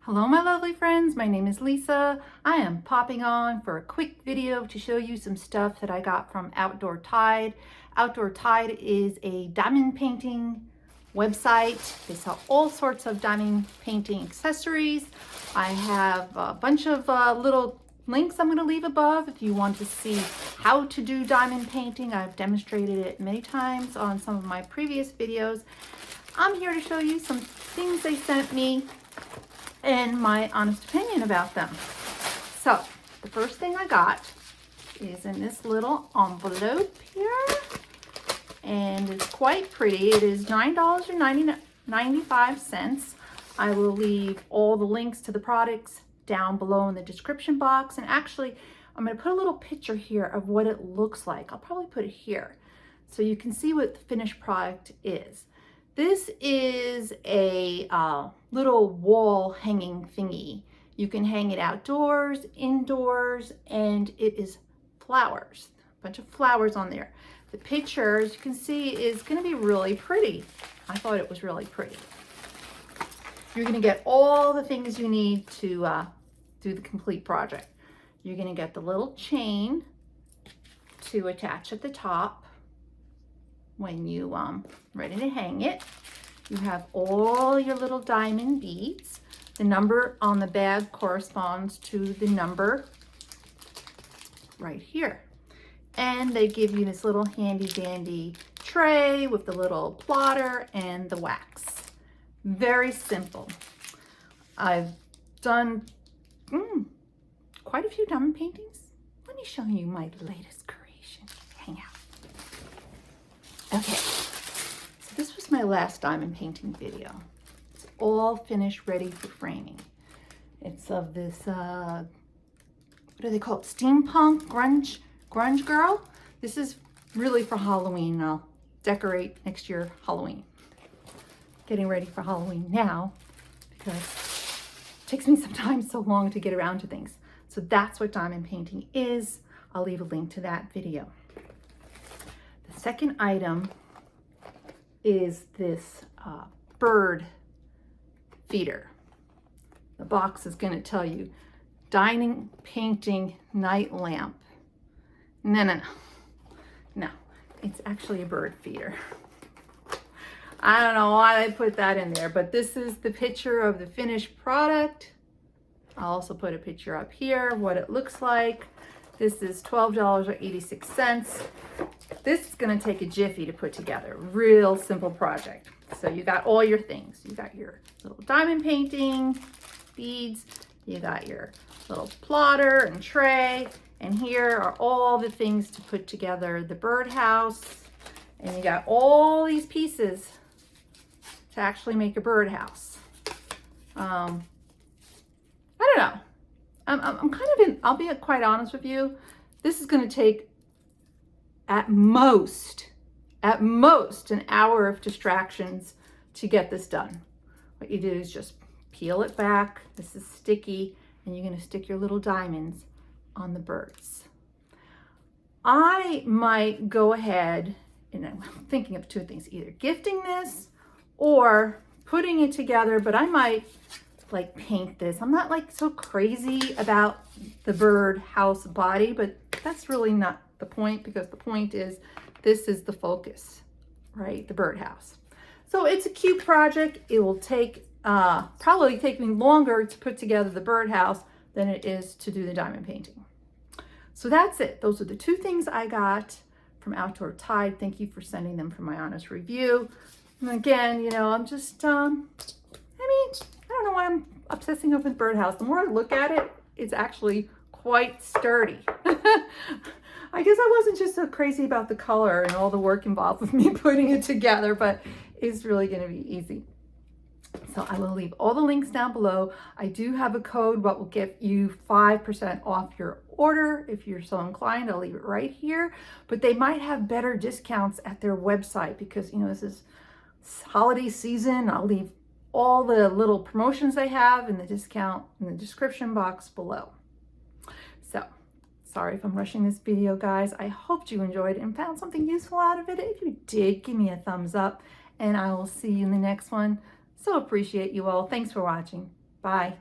Hello my lovely friends, my name is Lisa. I am popping on for a quick video to show you some stuff that I got from Outdoortide. Outdoortide is a diamond painting website. They sell all sorts of diamond painting accessories. I have a bunch of little links I'm going to leave above if you want to see how to do diamond painting. I've demonstrated it many times on some of my previous videos. I'm here to show you some things they sent me and my honest opinion about them. So the first thing I got is in this little envelope here, and it's quite pretty. It is $9.95. I will leave all the links to the products down below in the description box, and actually I'm going to put a little picture here of what it looks like. I'll probably put it here so you can see what the finished product is. This is a little wall hanging thingy. You can hang it outdoors, indoors, and it is flowers. A bunch of flowers on there. The picture, as you can see, is going to be really pretty. I thought it was really pretty. You're going to get all the things you need to do the complete project. You're going to get the little chain to attach at the top when you ready to hang it. You have all your little diamond beads. The number on the bag corresponds to the number right here. And they give you this little handy dandy tray with the little plotter and the wax. Very simple. I've done quite a few diamond paintings. Let me show you my latest creation. Hang out. Okay, so this was my last diamond painting video. It's all finished, ready for framing. It's of this, what do they call it? Steampunk grunge girl. This is really for Halloween. I'll decorate next year Halloween. Getting ready for Halloween now because it takes me sometimes so long to get around to things. So that's what diamond painting is. I'll leave a link to that video. The second item is this bird feeder. The box is going to tell you diamond painting night lamp. No, it's actually a bird feeder. I don't know why they put that in there, but this is the picture of the finished product. I'll also put a picture up here of what it looks like. This is $12.86. This is going to take a jiffy to put together. Real simple project. So you got all your things. You got your little diamond painting beads. You got your little plotter and tray. And here are all the things to put together the birdhouse. And you got all these pieces to actually make a birdhouse. I don't know. I'm kind of in, I'll be quite honest with you. This is going to take at most an hour of distractions to get this done. What you do is just peel it back. This is sticky, and you're going to stick your little diamonds on the birds. I might go ahead, and I'm thinking of two things, either gifting this or putting it together, but I might like paint this. I'm not like so crazy about the bird house body, but that's really not the point, because the point is this is the focus, right? The birdhouse. So it's a cute project. It will take probably take me longer to put together the birdhouse than it is to do the diamond painting. So that's it. Those are the two things I got from Outdoortide. Thank you for sending them for my honest review. And again, you know, I'm just I don't know why I'm obsessing over the birdhouse. The more I look at it, it's actually quite sturdy. I guess I wasn't just so crazy about the color and all the work involved with me putting it together, but it's really going to be easy. So I will leave all the links down below. I do have a code what will give you 5% off your order if you're so inclined. I'll leave it right here, but they might have better discounts at their website because, you know, this is holiday season. I'll leave all the little promotions they have and the discount in the description box below. So sorry if I'm rushing this video, guys. I hoped you enjoyed it and found something useful out of it. If you did, give me a thumbs up, and I will see you in the next one. So appreciate you all. Thanks for watching. Bye.